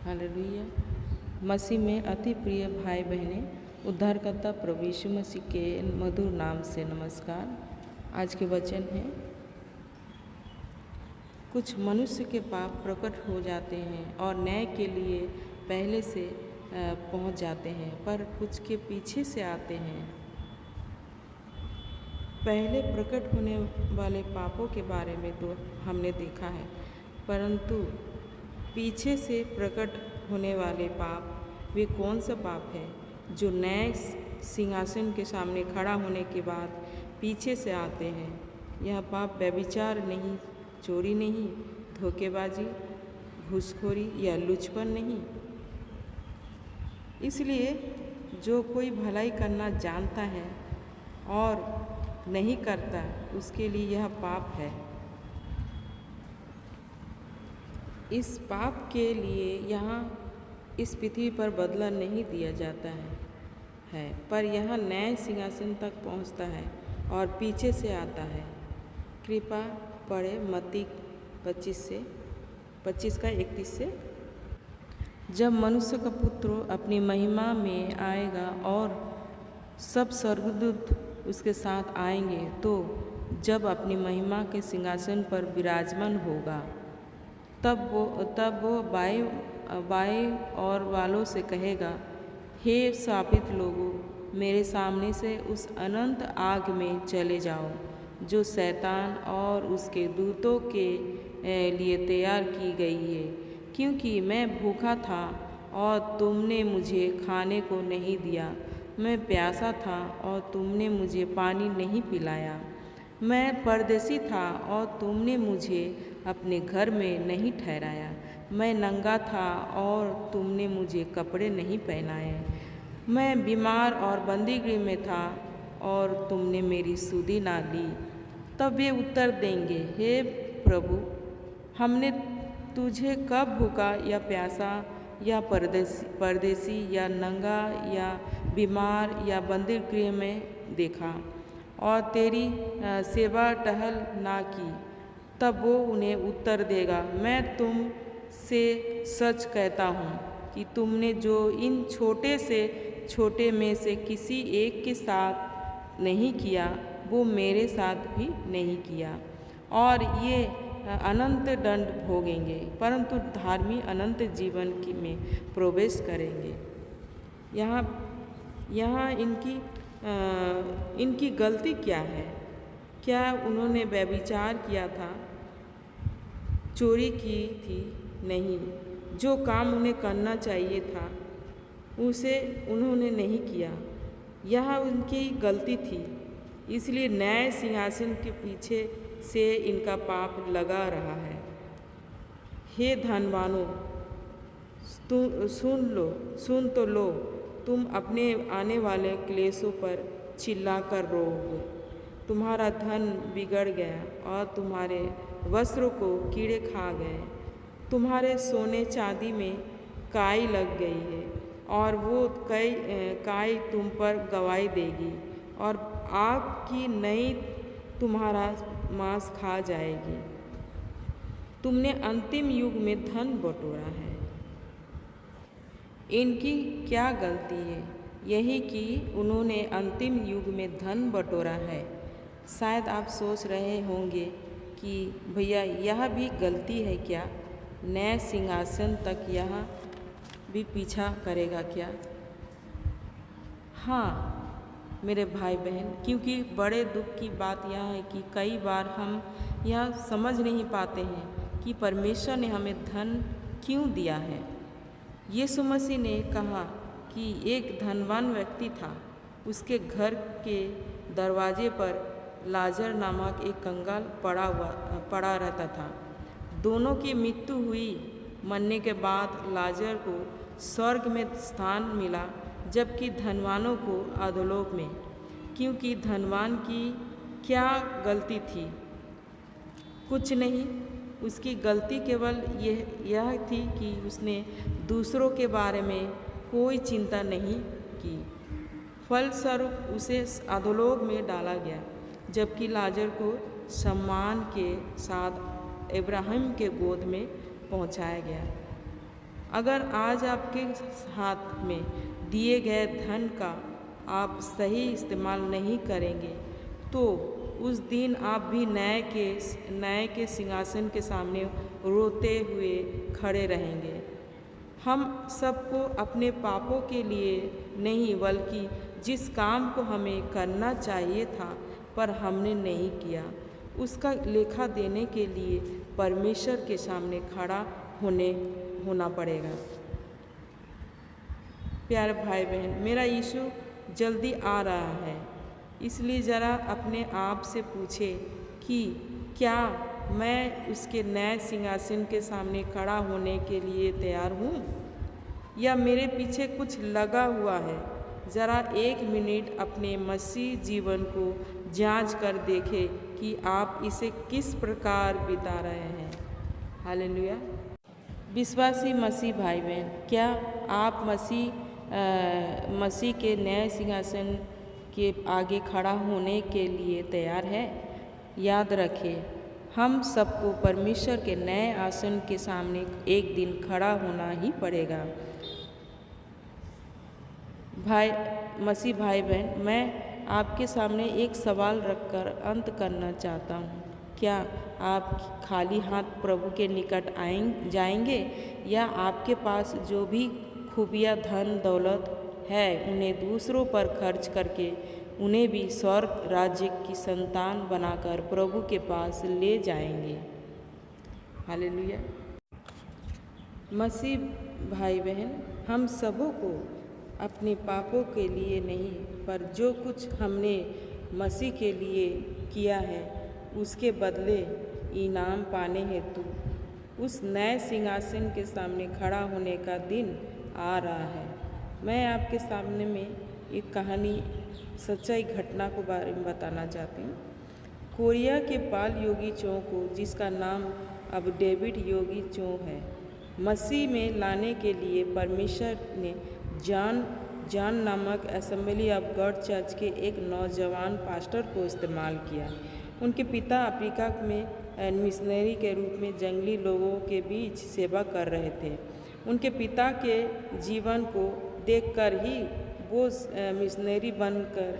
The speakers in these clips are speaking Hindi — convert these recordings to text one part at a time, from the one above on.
हालेलुया। मसीह में अति प्रिय भाई बहनें, उद्धारकर्ता प्रभु यीशु मसीह के मधुर नाम से नमस्कार। आज के वचन है, कुछ मनुष्य के पाप प्रकट हो जाते हैं और न्याय के लिए पहले से पहुंच जाते हैं, पर कुछ के पीछे से आते हैं। पहले प्रकट होने वाले पापों के बारे में तो हमने देखा है, परंतु पीछे से प्रकट होने वाले पाप वे कौन सा पाप है जो न्याय सिंहासन के सामने खड़ा होने के बाद पीछे से आते हैं। यह पाप व्यभिचार नहीं, चोरी नहीं, धोखेबाजी, घूसखोरी या लुचपन नहीं। इसलिए जो कोई भलाई करना जानता है और नहीं करता, उसके लिए यह पाप है। इस पाप के लिए यहाँ इस पृथ्वी पर बदला नहीं दिया जाता है, पर यह न्याय सिंहासन तक पहुँचता है और पीछे से आता है। कृपा पढ़े मत्ती 25:31 से। जब मनुष्य का पुत्र अपनी महिमा में आएगा और सब स्वर्गदूत उसके साथ आएंगे, तो जब अपनी महिमा के सिंहासन पर विराजमान होगा, तब वो बाएं और वालों से कहेगा, हे शापित लोगों, मेरे सामने से उस अनंत आग में चले जाओ जो शैतान और उसके दूतों के लिए तैयार की गई है। क्योंकि मैं भूखा था और तुमने मुझे खाने को नहीं दिया, मैं प्यासा था और तुमने मुझे पानी नहीं पिलाया, मैं परदेशी था और तुमने मुझे अपने घर में नहीं ठहराया, मैं नंगा था और तुमने मुझे कपड़े नहीं पहनाए, मैं बीमार और बंदीगृह में था और तुमने मेरी सुधि ना ली। तब वे उत्तर देंगे, हे प्रभु, हमने तुझे कब भूखा या प्यासा या परदेशी या नंगा या बीमार या बंदीगृह में देखा और तेरी सेवा टहल ना की। तब वो उन्हें उत्तर देगा, मैं तुम से सच कहता हूँ कि तुमने जो इन छोटे से छोटे में से किसी एक के साथ नहीं किया, वो मेरे साथ भी नहीं किया। और ये अनंत दंड भोगेंगे, परंतु धार्मी अनंत जीवन में प्रवेश करेंगे। यहाँ इनकी गलती क्या है? क्या उन्होंने व्यभिचार किया था, चोरी की थी? नहीं। जो काम उन्हें करना चाहिए था उसे उन्होंने नहीं किया, यह उनकी गलती थी। इसलिए न्याय सिंहासन के पीछे से इनका पाप लगा रहा है। हे धनवानों, सुन तो लो, तुम अपने आने वाले क्लेशों पर चिल्ला कर रोओगे। तुम्हारा धन बिगड़ गया और तुम्हारे वस्त्रों को कीड़े खा गए। तुम्हारे सोने चांदी में काई लग गई है और वो काई तुम पर गवाही देगी और आग की नई तुम्हारा मांस खा जाएगी। तुमने अंतिम युग में धन बटोरा है। इनकी क्या गलती है? यही कि उन्होंने अंतिम युग में धन बटोरा है। शायद आप सोच रहे होंगे कि भैया यह भी गलती है क्या? न्याय सिंहासन तक यह भी पीछा करेगा क्या? हाँ मेरे भाई बहन, क्योंकि बड़े दुख की बात यह है कि कई बार हम यह समझ नहीं पाते हैं कि परमेश्वर ने हमें धन क्यों दिया है। यीशु मसीह ने कहा कि एक धनवान व्यक्ति था, उसके घर के दरवाजे पर लाजर नामक एक कंगाल पड़ा रहता था। दोनों की मृत्यु हुई। मरने के बाद लाजर को स्वर्ग में स्थान मिला, जबकि धनवानों को अधोलोक में। क्योंकि धनवान की क्या गलती थी? कुछ नहीं। उसकी गलती केवल यह थी कि उसने दूसरों के बारे में कोई चिंता नहीं की। फलस्वरूप उसे अधोलोक में डाला गया, जबकि लाजर को सम्मान के साथ इब्राहिम के गोद में पहुंचाया गया। अगर आज आपके हाथ में दिए गए धन का आप सही इस्तेमाल नहीं करेंगे तो उस दिन आप भी न्याय के सिंहासन के सामने रोते हुए खड़े रहेंगे। हम सबको अपने पापों के लिए नहीं बल्कि जिस काम को हमें करना चाहिए था पर हमने नहीं किया उसका लेखा देने के लिए परमेश्वर के सामने खड़ा होना पड़ेगा। प्यारे भाई बहन, मेरा यीशु जल्दी आ रहा है, इसलिए ज़रा अपने आप से पूछे कि क्या मैं उसके नए सिंहासन के सामने खड़ा होने के लिए तैयार हूँ या मेरे पीछे कुछ लगा हुआ है। ज़रा एक मिनट अपने मसीह जीवन को जांच कर देखें कि आप इसे किस प्रकार बिता रहे हैं। हालेलुया। विश्वासी मसीह भाई बहन, क्या आप मसीह के नए सिंहासन के आगे खड़ा होने के लिए तैयार है? याद रखें, हम सबको परमेश्वर के नए आसन के सामने एक दिन खड़ा होना ही पड़ेगा। मसीह भाई बहन, मैं आपके सामने एक सवाल रखकर अंत करना चाहता हूँ। क्या आप खाली हाथ प्रभु के निकट जाएंगे या आपके पास जो भी खूबियाँ धन दौलत है उन्हें दूसरों पर खर्च करके उन्हें भी स्वर्ग राज्य की संतान बनाकर प्रभु के पास ले जाएंगे? हालेलुया। मसीह भाई बहन, हम सबों को अपने पापों के लिए नहीं पर जो कुछ हमने मसीह के लिए किया है उसके बदले इनाम पाने हेतु उस नए सिंहासन के सामने खड़ा होने का दिन आ रहा है। मैं आपके सामने में एक कहानी सच्चाई घटना के बारे में बताना चाहती हूँ। कोरिया के बाल योगी चौ को, जिसका नाम अब डेविड योगी चौ है, मसीह में लाने के लिए परमेश्वर ने जॉन नामक असेंबली ऑफ गॉड चर्च के एक नौजवान पास्टर को इस्तेमाल किया। उनके पिता अफ्रीका में मिशनरी के रूप में जंगली लोगों के बीच सेवा कर रहे थे। उनके पिता के जीवन को देखकर ही वो मिशनरी बनकर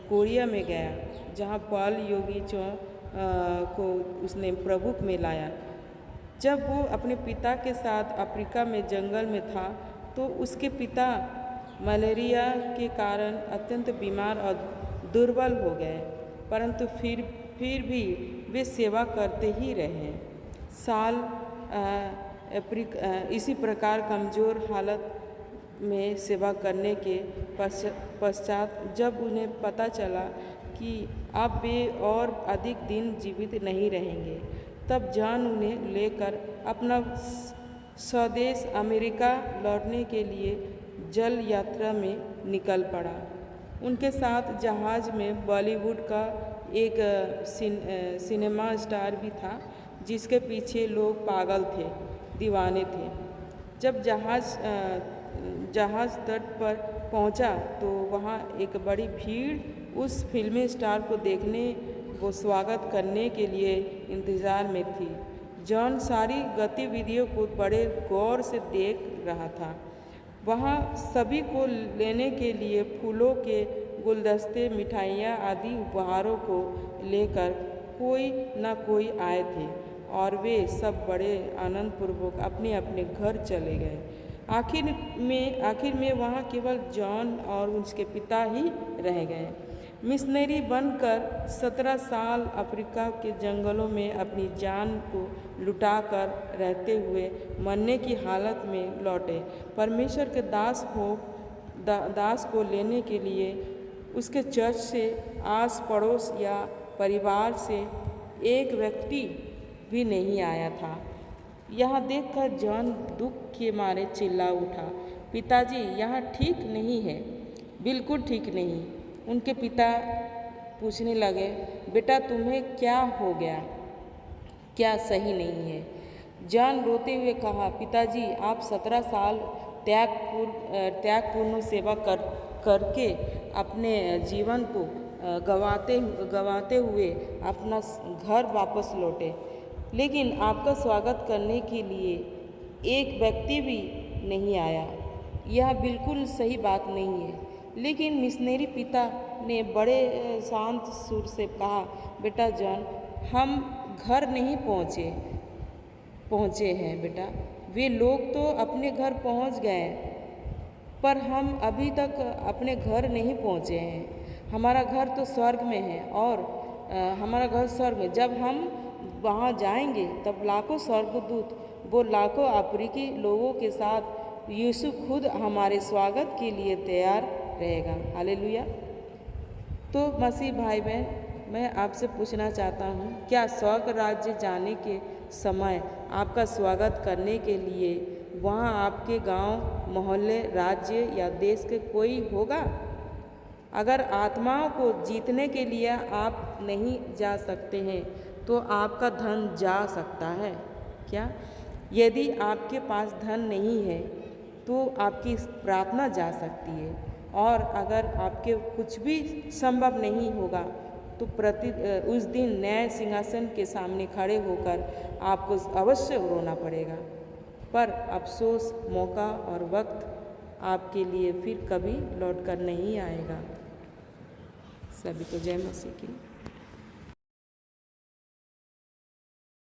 कोरिया में गया, जहाँ पॉल योगी चौ को उसने प्रभु में लाया। जब वो अपने पिता के साथ अफ्रीका में जंगल में था तो उसके पिता मलेरिया के कारण अत्यंत बीमार और दुर्बल हो गए, परंतु फिर भी वे सेवा करते ही रहे। इसी प्रकार कमज़ोर हालत में सेवा करने के पश्चात जब उन्हें पता चला कि अब वे और अधिक दिन जीवित नहीं रहेंगे, तब जॉन उन्हें लेकर अपना स्वदेश अमेरिका लौटने के लिए जल यात्रा में निकल पड़ा। उनके साथ जहाज़ में बॉलीवुड का एक सिनेमा स्टार भी था, जिसके पीछे लोग पागल थे, दीवाने थे। जब जहाज़ तट पर पहुंचा तो वहां एक बड़ी भीड़ उस फिल्मी स्टार को देखने वो स्वागत करने के लिए इंतज़ार में थी। जॉन सारी गतिविधियों को बड़े गौर से देख रहा था। वहाँ सभी को लेने के लिए फूलों के गुलदस्ते, मिठाइयाँ आदि उपहारों को लेकर कोई न कोई आए थे और वे सब बड़े आनंदपूर्वक अपने अपने घर चले गए। आखिर में वहाँ केवल जॉन और उसके पिता ही रह गए। मिशनरी बनकर 17 साल अफ्रीका के जंगलों में अपनी जान को लुटाकर रहते हुए मरने की हालत में लौटे। परमेश्वर के दास को लेने के लिए उसके चर्च से आस पड़ोस या परिवार से एक व्यक्ति भी नहीं आया था। यह देखकर जॉन दुख के मारे चिल्ला उठा, पिताजी, यह ठीक नहीं है, बिल्कुल ठीक नहीं। उनके पिता पूछने लगे, बेटा तुम्हें क्या हो गया, क्या सही नहीं है? जॉन रोते हुए कहा, पिताजी, आप 17 साल त्यागपूर्ण सेवा करके अपने जीवन को गवाते हुए अपना घर वापस लौटे, लेकिन आपका स्वागत करने के लिए एक व्यक्ति भी नहीं आया। यह बिल्कुल सही बात नहीं है। लेकिन मिशनरी पिता ने बड़े शांत सुर से कहा, बेटा जॉन, हम घर नहीं पहुँचे हैं बेटा। वे लोग तो अपने घर पहुँच गए, पर हम अभी तक अपने घर नहीं पहुँचे हैं। हमारा घर तो स्वर्ग में है, और हमारा घर स्वर्ग में। जब हम वहाँ जाएंगे तब लाखों स्वर्गदूत, वो लाखों अफ्रीकी लोगों के साथ यीशु खुद हमारे स्वागत के लिए तैयार रहेगा। हालेलुया। तो मसीह भाई बहन, मैं आपसे पूछना चाहता हूँ, क्या स्वर्ग राज्य जाने के समय आपका स्वागत करने के लिए वहाँ आपके गांव, मोहल्ले, राज्य या देश के कोई होगा? अगर आत्माओं को जीतने के लिए आप नहीं जा सकते हैं तो आपका धन जा सकता है क्या? यदि आपके पास धन नहीं है तो आपकी प्रार्थना जा सकती है, और अगर आपके कुछ भी संभव नहीं होगा तो उस दिन न्याय सिंहासन के सामने खड़े होकर आपको अवश्य रोना पड़ेगा। पर अफसोस, मौका और वक्त आपके लिए फिर कभी लौट कर नहीं आएगा। सभी को जय मसीह की।